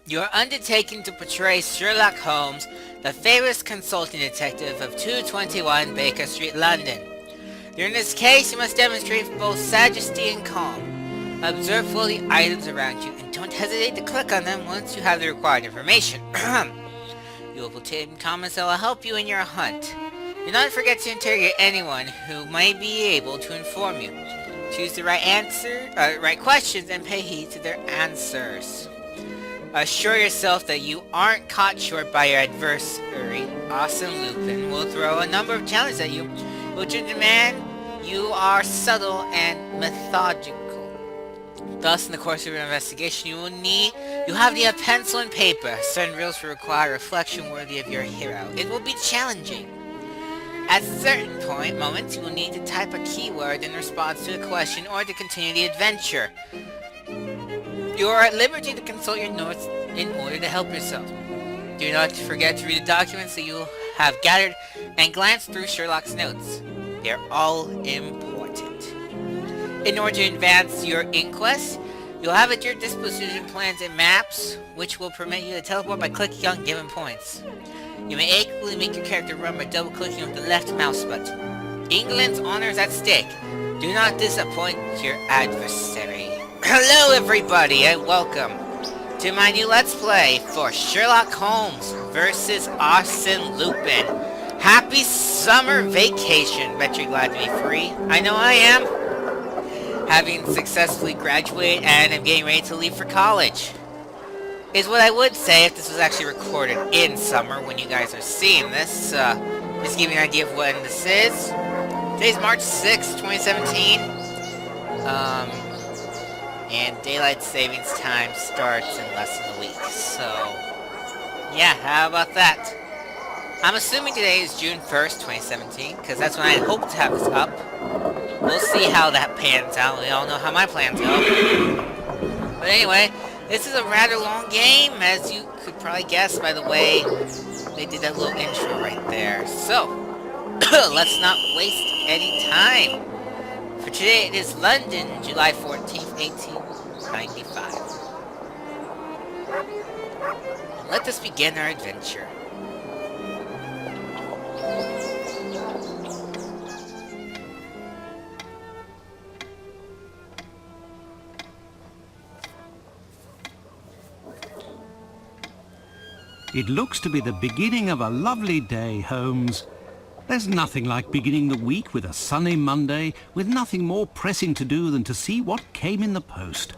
You are undertaking to portray Sherlock Holmes, the famous consulting detective of 221 Baker Street, London. During this case, you must demonstrate both sagacity and calm. Observe fully items around you and don't hesitate to click on them once you have the required information. You will obtain comments that will help you in your hunt. Do not forget to interrogate anyone who might be able to inform you. Choose the right questions and pay heed to their answers. Assure yourself that you aren't caught short by your adversary. Arsene Lupin will throw a number of challenges at you, which will demand you are subtle and methodical. Thus, in the course of your investigation, you have the pencil and paper. Certain rules will require reflection worthy of your hero. It will be challenging. At certain moments, you will need to type a keyword in response to a question or to continue the adventure. You are at liberty to consult your notes in order to help yourself. Do not forget to read the documents that you have gathered and glance through Sherlock's notes. They are all important. In order to advance your inquest, you'll have at your disposition plans and maps, which will permit you to teleport by clicking on given points. You may equally make your character run by double-clicking with the left mouse button. England's honor is at stake. Do not disappoint your adversary. Hello everybody and welcome to my new Let's Play for Sherlock Holmes vs. Arsene Lupin. Happy summer vacation. Bet you're glad to be free. I know I am. Having successfully graduated and I'm getting ready to leave for college. Is what I would say if this was actually recorded in summer when you guys are seeing this. Just give you an idea of when this is. Today's March 6th, 2017. And daylight savings time starts in less than a week. So, yeah, how about that? I'm assuming today is June 1st, 2017, because that's when I hope to have this up. We'll see how that pans out. We all know how my plans go. But anyway, this is a rather long game, as you could probably guess by the way they did that little intro right there. So, let's not waste any time. For today, it is London, July 14th, 1895. Let us begin our adventure. It looks to be the beginning of a lovely day, Holmes. There's nothing like beginning the week with a sunny Monday, with nothing more pressing to do than to see what came in the post.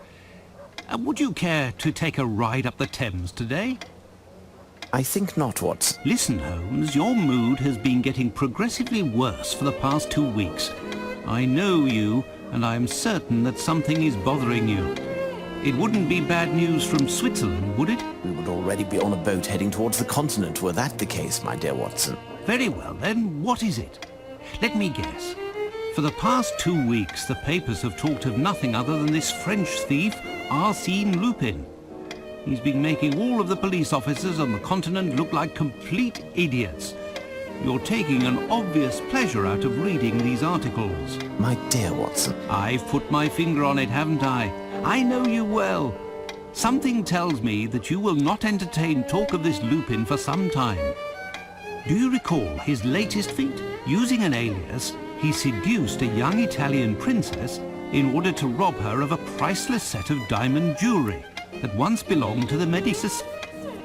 Would you care to take a ride up the Thames today? I think not, Watson. Listen, Holmes, your mood has been getting progressively worse for the past 2 weeks. I know you, and I am certain that something is bothering you. It wouldn't be bad news from Switzerland, would it? We would already be on a boat heading towards the continent were that the case, my dear Watson. Very well, then, what is it? Let me guess. For the past 2 weeks, the papers have talked of nothing other than this French thief, Arsene Lupin. He's been making all of the police officers on the continent look like complete idiots. You're taking an obvious pleasure out of reading these articles. My dear Watson. I've put my finger on it, haven't I? I know you well. Something tells me that you will not entertain talk of this Lupin for some time. Do you recall his latest feat? Using an alias, he seduced a young Italian princess in order to rob her of a priceless set of diamond jewelry that once belonged to the Medicis.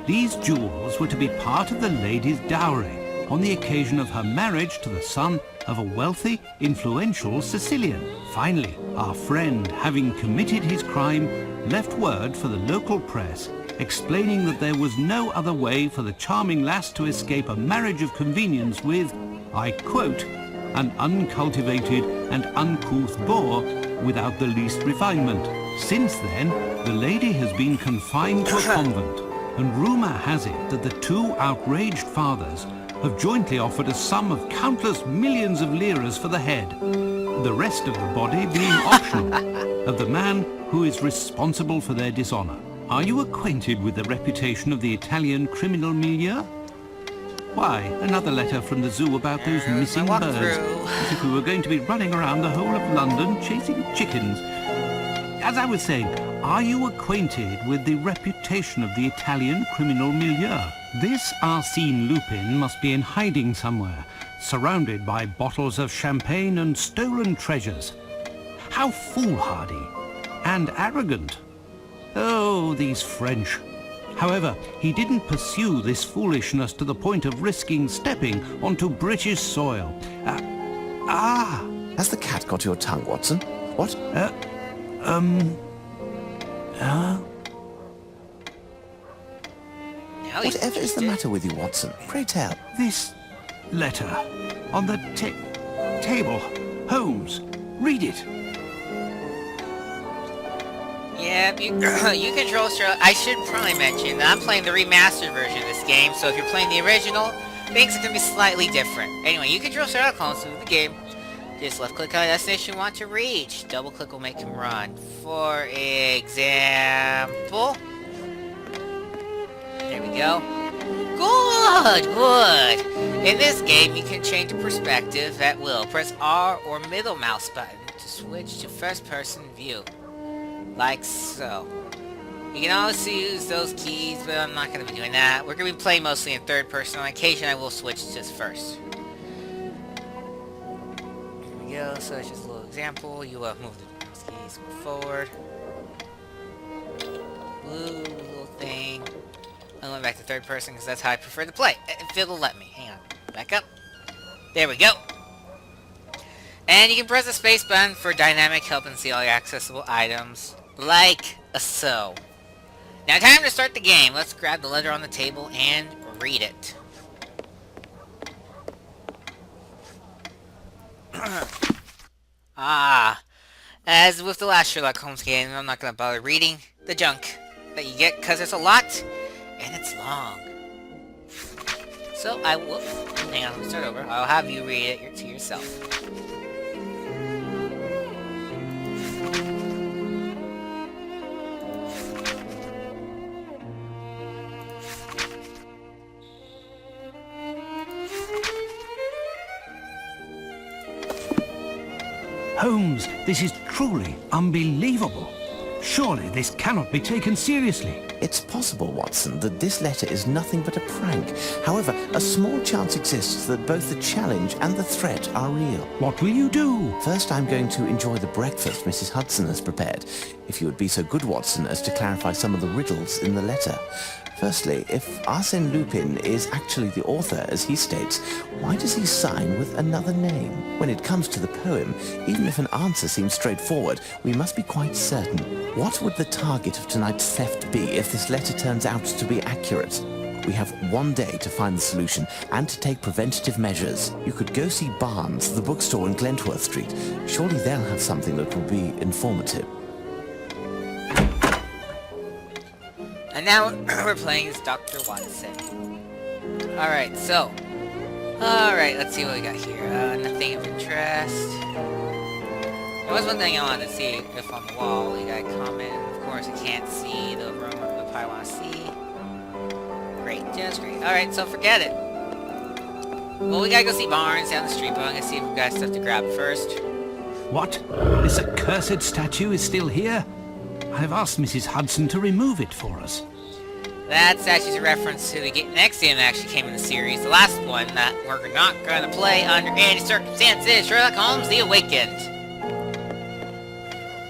These jewels were to be part of the lady's dowry on the occasion of her marriage to the son of a wealthy, influential Sicilian. Finally, our friend, having committed his crime, left word for the local press explaining that there was no other way for the charming lass to escape a marriage of convenience with, I quote, an uncultivated and uncouth boor without the least refinement. Since then, the lady has been confined to a convent, and rumour has it that the two outraged fathers have jointly offered a sum of countless millions of liras for the head, the rest of the body being optional, of the man who is responsible for their dishonour. Are you acquainted with the reputation of the Italian criminal milieu? Why, another letter from the zoo about those missing birds, as if we were going to be running around the whole of London chasing chickens. as I was saying, are you acquainted with the reputation of the Italian criminal milieu? This Arsene Lupin must be in hiding somewhere, surrounded by bottles of champagne and stolen treasures. How foolhardy and arrogant. Oh, these French. However, he didn't pursue this foolishness to the point of risking stepping onto British soil. Has the cat got your tongue, Watson? What? Whatever is the matter with you, Watson? Pray tell. This letter on the table. Holmes, read it. Yeah, you control Sherlock. I should probably mention that I'm playing the remastered version of this game, so if you're playing the original, things are going to be slightly different. Anyway, you control Sherlock Holmes through the game. Just left-click on the destination you want to reach. Double-click will make him run. For example... There we go. Good! In this game, you can change the perspective at will. Press R or middle mouse button to switch to first-person view. Like so. You can also use those keys, but I'm not going to be doing that. We're going to be playing mostly in third person. On occasion, I will switch to first. Here we go. So it's just a little example. You move the mouse keys forward. Blue little thing. I'm going back to third person because that's how I prefer to play. If it'll let me. Hang on. Back up. There we go. And you can press the space button for dynamic help and see all your accessible items. Like so. Now time to start the game. Let's grab the letter on the table and read it. As with the last Sherlock Holmes game, I'm not going to bother reading the junk that you get because it's a lot and it's long. So I will... Hang on, let me start over. I'll have you read it to yourself. Holmes, this is truly unbelievable. Surely this cannot be taken seriously. It's possible, Watson, that this letter is nothing but a prank. However, a small chance exists that both the challenge and the threat are real. What will you do? First, I'm going to enjoy the breakfast Mrs. Hudson has prepared. If you would be so good, Watson, as to clarify some of the riddles in the letter. Firstly, if Arsene Lupin is actually the author, as he states, why does he sign with another name? When it comes to the poem, even if an answer seems straightforward, we must be quite certain. What would the target of tonight's theft be if this letter turns out to be accurate? We have one day to find the solution and to take preventative measures. You could go see Barnes, the bookstore in Glentworth Street. Surely they'll have something that will be informative. And now we're playing as Dr. Watson. Alright, so. Alright, let's see what we got here. Nothing of interest. There was one thing I wanted to see if on the wall. You got a comment. Of course, I can't see the room I probably want to see. Great, just great. Alright, so forget it. Well, we gotta go see Barnes down the street, but I'm gonna see if we've got stuff to grab first. What? This accursed statue is still here? I've asked Mrs. Hudson to remove it for us. That statue's a reference to the next game that actually came in the series, the last one that we're not going to play under any circumstances, Sherlock Holmes The Awakened.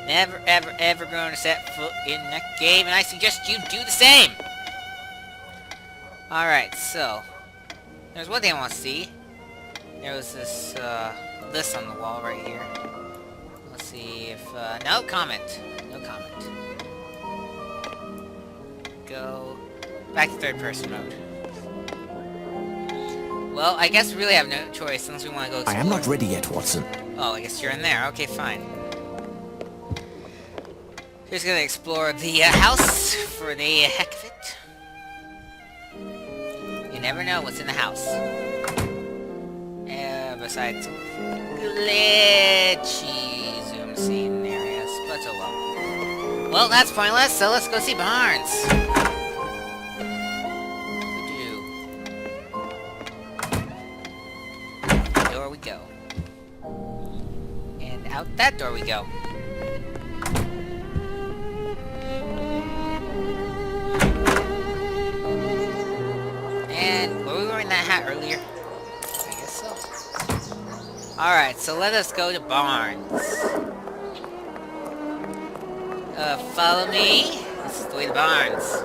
Never, ever, ever going to set foot in that game, and I suggest you do the same. Alright, so, there's one thing I want to see. There was this list on the wall right here. Let's see if, no comment. No comment. Go back to third person mode. Well, I guess we really have no choice unless we want to go explore. I am not ready yet, Watson. Oh, I guess you're in there. Okay, fine. Just gonna explore the house for the heck of it. You never know what's in the house. Besides glitchy zoom scene areas, but oh well. Well, that's pointless, so let's go see Barnes. Door we go. And out that door we go. hat earlier? I guess so. Alright, so let us go to Barnes. Follow me. This is the way to Barnes.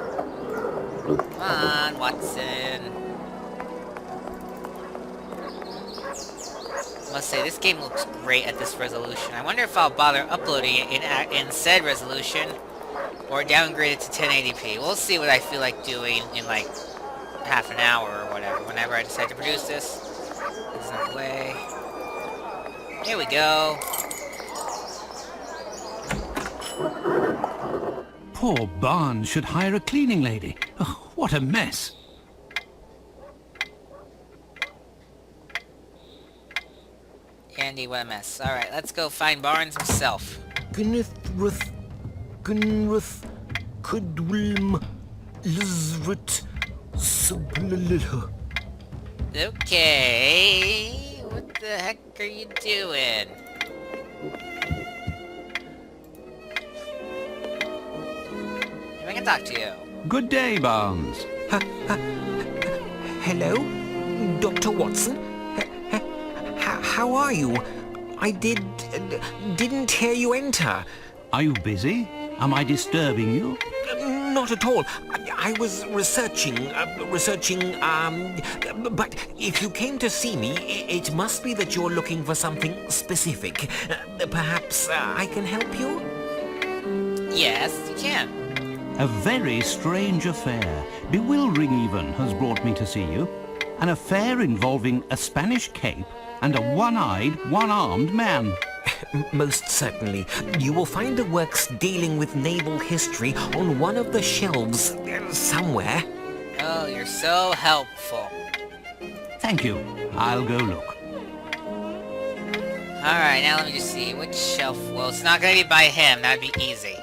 Come on, Watson. I must say, this game looks great at this resolution. I wonder if I'll bother uploading it in said resolution or downgrade it to 1080p. We'll see what I feel like doing in like half an hour or whatever, whenever I decide to produce this. This is not the way. Here we go. Poor Barnes should hire a cleaning lady. Oh, what a mess. Andy, what a mess. Alright, let's go find Barnes himself. Gunithruth, Kudwilm, Lizrit, Sublilha. Okay, what the heck are you doing? If I can talk to you. Good day, Barnes. Hello, Dr. Watson. How are you? I didn't hear you enter. Are you busy? Am I disturbing you? Not at all. I was researching, but if you came to see me, it must be that you're looking for something specific. Perhaps I can help you? Yes, you can. A very strange affair, bewildering even, has brought me to see you. An affair involving a Spanish cape and a one-eyed, one-armed man. Most certainly. You will find the works dealing with naval history on one of the shelves somewhere. Oh, you're so helpful. Thank you. I'll go look. Alright, now let me just see. Which shelf? Well, it's not gonna be by him. That'd be easy.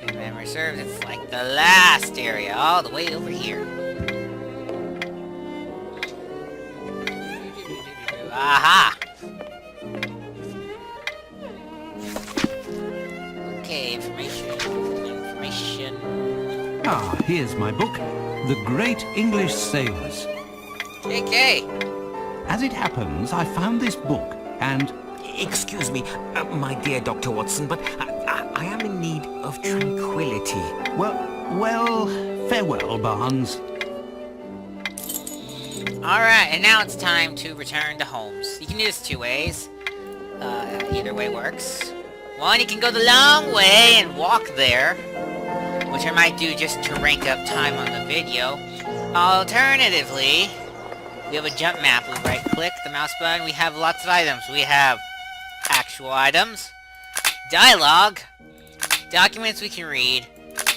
If memory serves, it's like the last area, all the way over here. Aha! Okay, information. Ah, here's my book, The Great English Sailors. JK! As it happens, I found this book, and... Excuse me, my dear Dr. Watson, but I am in need of tranquility. Well, farewell, Barnes. Alright, and now it's time to return to Holmes. You can do this two ways. Either way works. One, you can go the long way and walk there, which I might do just to rank up time on the video. Alternatively, we have a jump map. We right-click the mouse button. We have lots of items. We have actual items, dialogue, documents we can read,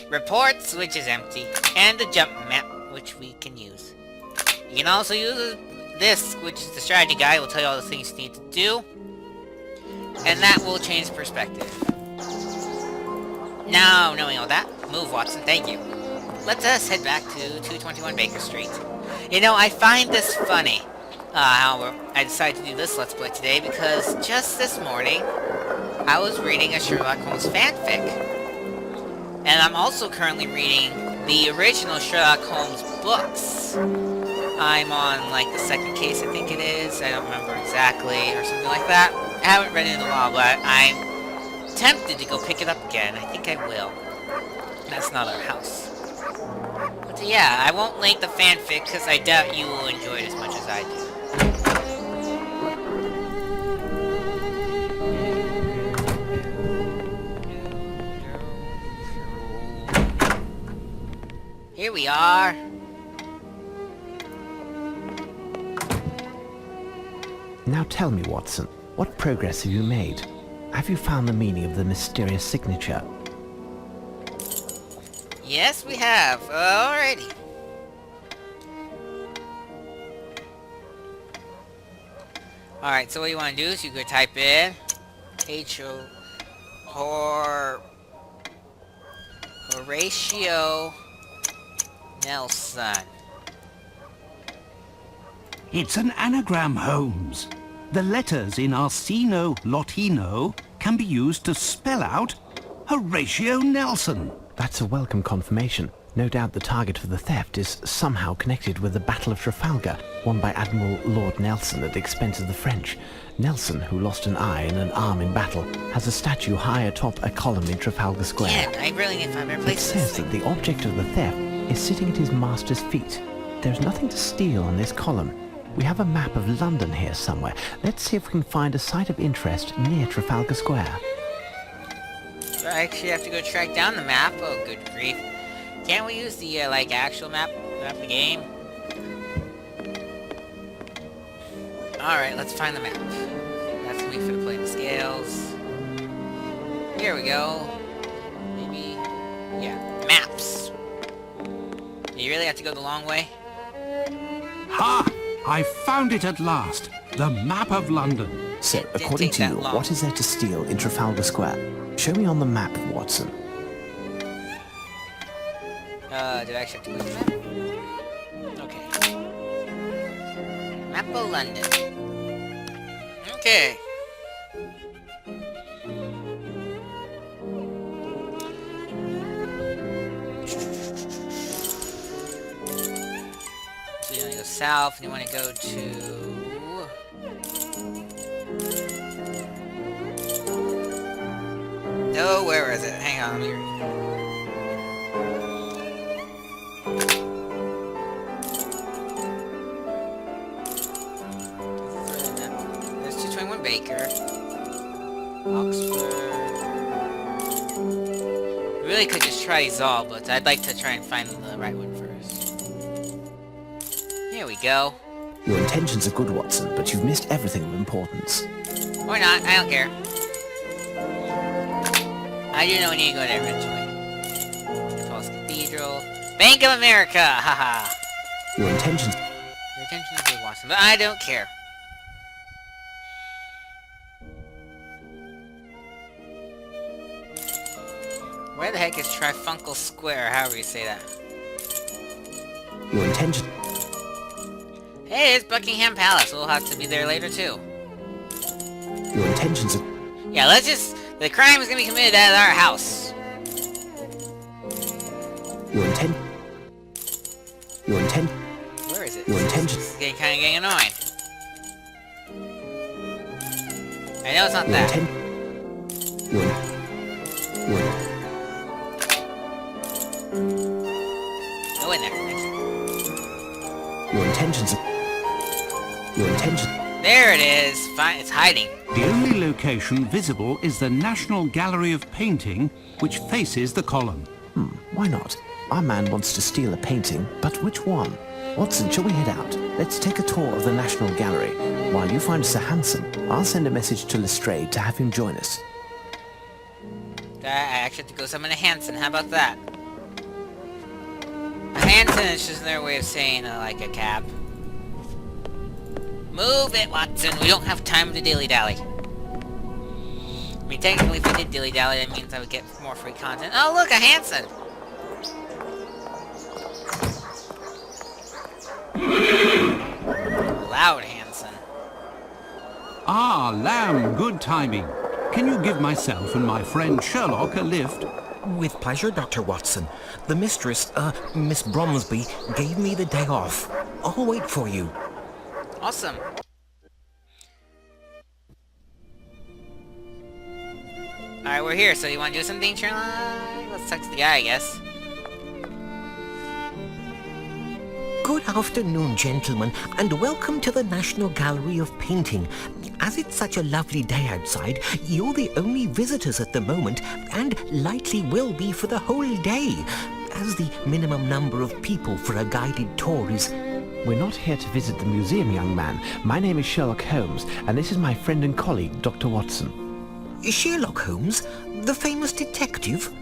reports, which is empty, and the jump map, which we can use. You can also use this, which is the strategy guide. It will tell you all the things you need to do, and that will change perspective. Now, knowing all that, move, Watson, thank you. Let us head back to 221 Baker Street. You know, I find this funny. However, I decided to do this Let's Play today because just this morning, I was reading a Sherlock Holmes fanfic. And I'm also currently reading the original Sherlock Holmes books. I'm on, like, the second case, I think it is. I don't remember exactly, or something like that. I haven't read it in a while, but I'm tempted to go pick it up again. I think I will. That's not our house. But yeah, I won't link the fanfic, because I doubt you will enjoy it as much as I do. Here we are. Now tell me, Watson, what progress have you made? Have you found the meaning of the mysterious signature? Yes, we have. Alrighty. Alright, so what you want to do is you go type in Horatio Nelson. It's an anagram, Holmes. The letters in Arseno Lotino can be used to spell out Horatio Nelson. That's a welcome confirmation. No doubt the target for the theft is somehow connected with the Battle of Trafalgar, won by Admiral Lord Nelson at the expense of the French. Nelson, who lost an eye and an arm in battle, has a statue high atop a column in Trafalgar Square. Yeah, I really need to find a better It place for this says that thing. the object of the theft is sitting at his master's feet. There's nothing to steal on this column. We have a map of London here somewhere. Let's see if we can find a site of interest near Trafalgar Square. So I actually have to go track down the map? Oh, good grief. Can't we use the, actual map of the game? Alright, let's find the map. That's gonna be for the playing scales. Here we go. Maybe... yeah, maps. You really have to go the long way? Ha! I found it at last. The map of London. So, It didn't according take to that you, long. what is there to steal in Trafalgar Square? Show me on the map, Watson. Do I actually have to go to the map? Okay. Map of London. Okay. So you want to go south, and you want to go to... Oh, where is it? Hang on, let me read. There's 221 Baker. Oxford. We really could just try these all, but I'd like to try and find the right one first. Here we go. Your intentions are good, Watson, but you've missed everything of importance. Or not, I don't care. I do know we need to go there eventually. Falls Cathedral. Bank of America! Haha. Your intentions... Your attention is good, Watson, but I don't care. Where the heck is Trifuncal Square, however you say that? Your intention... Hey, it's Buckingham Palace. We'll have to be there later, too. Your intentions are... Yeah, let's just... The crime is gonna be committed at our house. Your intent... Your intent... Where is it? Your intention... This is getting annoying. I know it's not Your that. intent... Your... Go in there. Your intentions are... Your intention... There it is. Fine, it's hiding. The only location visible is the National Gallery of Painting, which faces the column. Why not? Our man wants to steal a painting, but which one? Watson, shall we head out? Let's take a tour of the National Gallery. While you find Sir Hansen, I'll send a message to Lestrade to have him join us. I actually have to go summon a Hansen. How about that? A Hansen is just their way of saying, like a cab. Move it, Watson! We don't have time to dilly-dally. I mean, technically, if we did dilly-dally, that means I would get more free content. Oh, look, a Hansen! Loud Hansen. Ah, Lamb, good timing. Can you give myself and my friend Sherlock a lift? With pleasure, Dr. Watson. The mistress, Miss Bromsby, gave me the day off. I'll wait for you. Awesome. Alright, we're here, so you want to do something, Sherlock? Let's talk to the guy, I guess. Good afternoon, gentlemen, and welcome to the National Gallery of Painting. As it's such a lovely day outside, you're the only visitors at the moment, and likely will be for the whole day, as the minimum number of people for a guided tour is... We're not here to visit the museum, young man. My name is Sherlock Holmes, and this is my friend and colleague, Dr. Watson. Sherlock Holmes, the famous detective?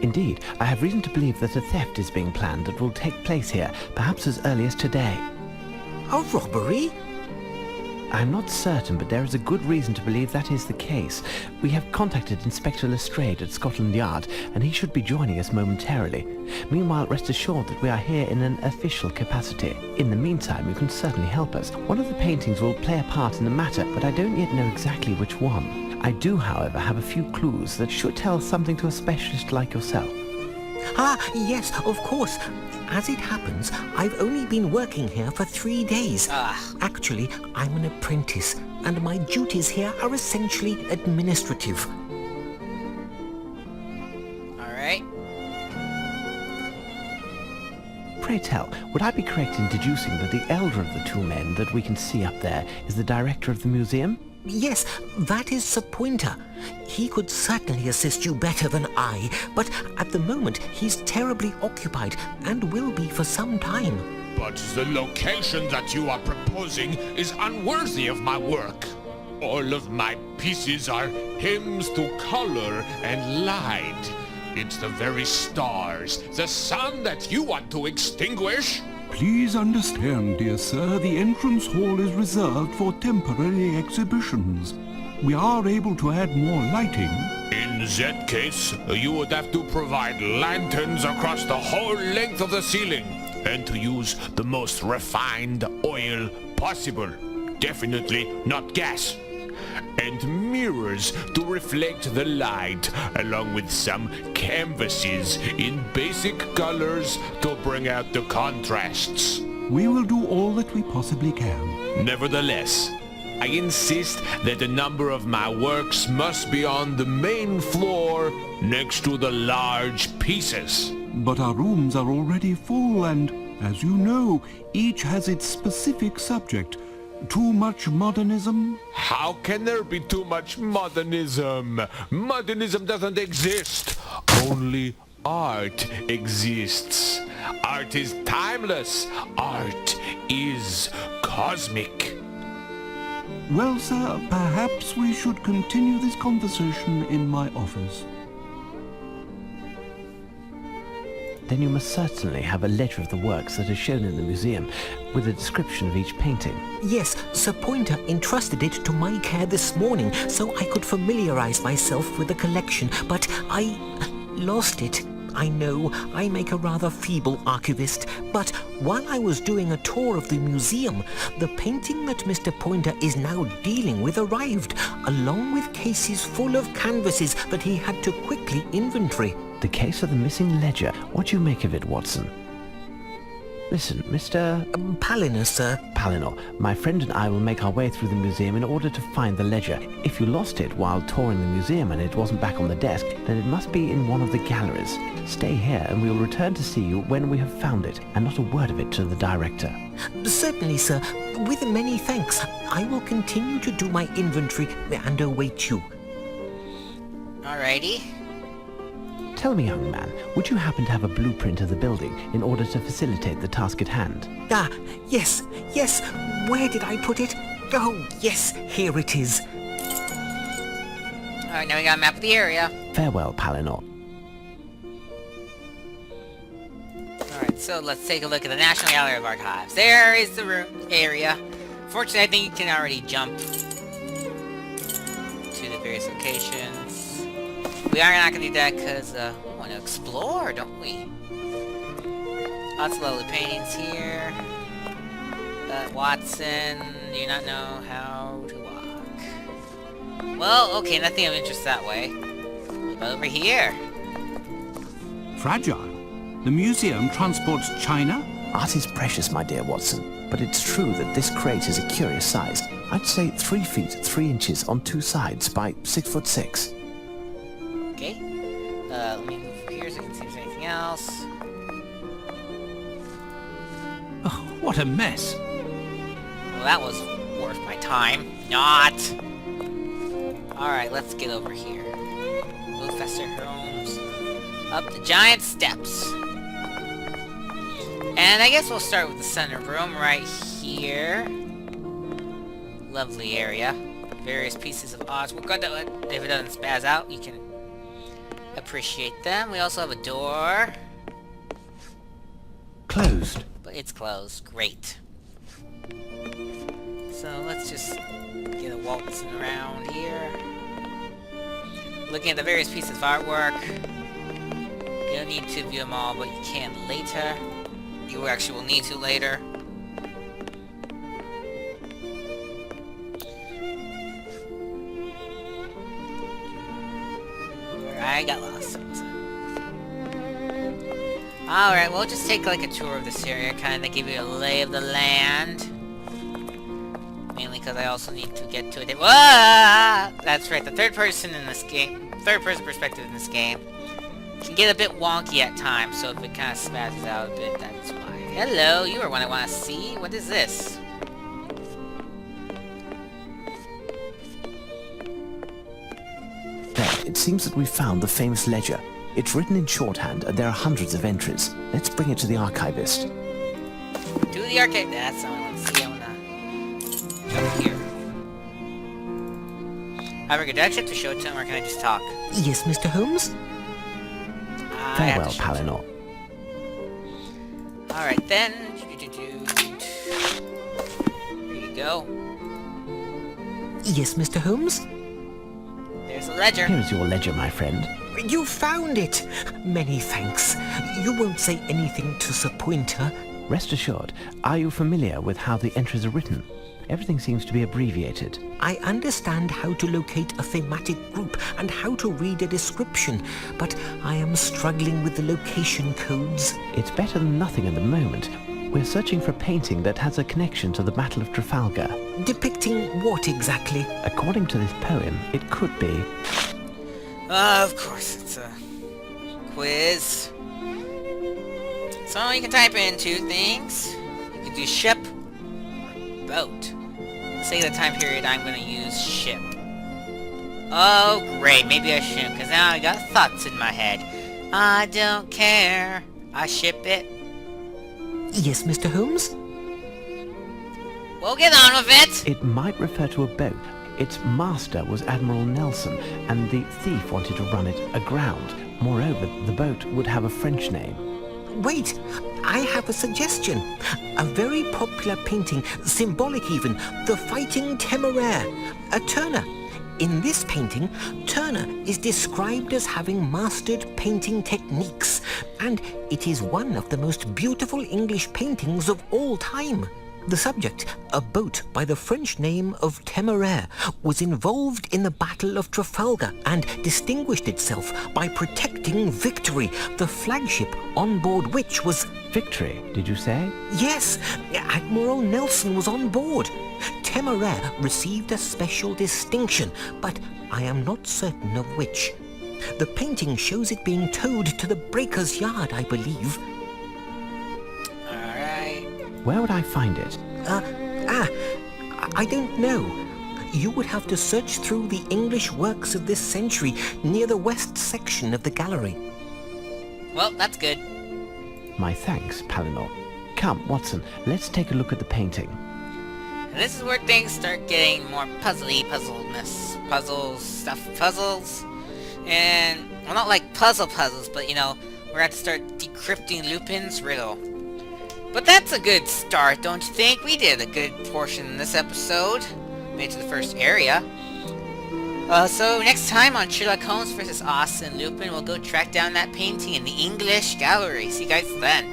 Indeed, I have reason to believe that a theft is being planned that will take place here, perhaps as early as today. A robbery? I'm not certain, but there is a good reason to believe that is the case. We have contacted Inspector Lestrade at Scotland Yard, and he should be joining us momentarily. Meanwhile, rest assured that we are here in an official capacity. In the meantime, you can certainly help us. One of the paintings will play a part in the matter, but I don't yet know exactly which one. I do, however, have a few clues that should tell something to a specialist like yourself. Ah, yes, of course. As it happens, I've only been working here for 3 days. Actually, I'm an apprentice, and my duties here are essentially administrative. Alright. Pray tell, would I be correct in deducing that the elder of the two men that we can see up there is the director of the museum? Yes, that is Sir Pointer. He could certainly assist you better than I, but at the moment he's terribly occupied and will be for some time. But the location that you are proposing is unworthy of my work. All of my pieces are hymns to color and light. It's the very stars, the sun that you want to extinguish. Please understand, dear sir, the entrance hall is reserved for temporary exhibitions. We are able to add more lighting. In that case, you would have to provide lanterns across the whole length of the ceiling, and to use the most refined oil possible. Definitely not gas. And mirrors to reflect the light, along with some canvases in basic colors to bring out the contrasts. We will do all that we possibly can. Nevertheless, I insist that a number of my works must be on the main floor next to the large pieces. But our rooms are already full and, as you know, each has its specific subject. Too much modernism? How can there be too much modernism? Modernism doesn't exist. Only art exists. Art is timeless. Art is cosmic. Well, sir, perhaps we should continue this conversation in my office. Then you must certainly have a ledger of the works that are shown in the museum, with a description of each painting. Yes, Sir Pointer entrusted it to my care this morning so I could familiarize myself with the collection, but I lost it. I know, I make a rather feeble archivist, but while I was doing a tour of the museum, the painting that Mr. Pointer is now dealing with arrived, along with cases full of canvases that he had to quickly inventory. The case of the missing ledger. What do you make of it, Watson? Listen, Mr. Palinor, sir. Palinor, my friend and I will make our way through the museum in order to find the ledger. If you lost it while touring the museum and it wasn't back on the desk, then it must be in one of the galleries. Stay here and we will return to see you when we have found it, and not a word of it to the director. Certainly, sir. With many thanks. I will continue to do my inventory and await you. Alrighty. Tell me, young man, would you happen to have a blueprint of the building in order to facilitate the task at hand? Ah, yes. Where did I put it? Oh, yes, here it is. Alright, now we got a map of the area. Farewell, Palinor. Alright, so let's take a look at the National Gallery of Archives. There is the room area. Fortunately, I think you can already jump to the various locations. We are not going to do that because we want to explore, don't we? Lots of lovely paintings here. Watson, do you not know how to walk? Well, okay, nothing of interest that way. What about over here? Fragile. The museum transports china? Art is precious, my dear Watson, but it's true that this crate is a curious size. I'd say 3 feet 3 inches on 2 sides by 6 foot 6. Okay. Let me move here so I can see if there's anything else. Oh, what a mess. Well, that was worth my time. Not! Alright, let's get over here. Professor Holmes. Up the giant steps. And I guess we'll start with the center room right here. Lovely area. Various pieces of art. We're good to it. If it doesn't spaz out, you can appreciate them. We also have a door. Closed. But it's closed. Great. So let's just get a waltzing around here. Looking at the various pieces of artwork. You don't need to view them all, but you can later. You actually will need to later. I got lost. Alright, we'll just take like a tour of this area, kind of give you a lay of the land. Mainly because I also need to get to it. Whoa! That's right, the third person perspective in this game can get a bit wonky at times, so if it kind of spazzes out a bit, that's why. Hello, you are one I want to see. What is this? There, it seems that we've found the famous ledger. It's written in shorthand, and there are hundreds of entries. Let's bring it to the archivist. To the arcade. That's what I want to see. I want to jump here. However, do I actually have to show it to him, or can I just talk? Yes, Mr. Holmes? Farewell, Palinor. Alright then. There you go. Yes, Mr. Holmes? There's a ledger. Here is your ledger, my friend. You found it! Many thanks. You won't say anything to Sir Pointer? Rest assured, are you familiar with how the entries are written? Everything seems to be abbreviated. I understand how to locate a thematic group and how to read a description, but I am struggling with the location codes. It's better than nothing at the moment. We're searching for a painting that has a connection to the Battle of Trafalgar. Depicting what exactly? According to this poem, it could be... Of course, it's a quiz. So you can type in two things. You can do ship or boat. Say the time period, I'm going to use ship. Oh, great. Maybe I shouldn't, because now I got thoughts in my head. I don't care. I ship it. Yes, Mr. Holmes? We'll get on with it. It might refer to a boat. Its master was Admiral Nelson, and the thief wanted to run it aground. Moreover, the boat would have a French name. Wait, I have a suggestion. A very popular painting, symbolic even, the Fighting Temeraire, a Turner. In this painting, Turner is described as having mastered painting techniques, and it is one of the most beautiful English paintings of all time. The subject, a boat by the French name of Temeraire, was involved in the Battle of Trafalgar and distinguished itself by protecting Victory, the flagship on board which was... Victory, did you say? Yes, Admiral Nelson was on board. Temeraire received a special distinction, but I am not certain of which. The painting shows it being towed to the breaker's yard, I believe. Where would I find it? I don't know. You would have to search through the English works of this century near the west section of the gallery. Well, that's good. My thanks, Palinor. Come, Watson, let's take a look at the painting. And this is where things start getting more puzzledness. Puzzles. And, well, not like puzzles, but, you know, we're going to have to start decrypting Lupin's riddle. But that's a good start, don't you think? We did a good portion in this episode. Made it to the first area. So next time on Sherlock Holmes vs. Arsene Lupin, we'll go track down that painting in the English gallery. See you guys then.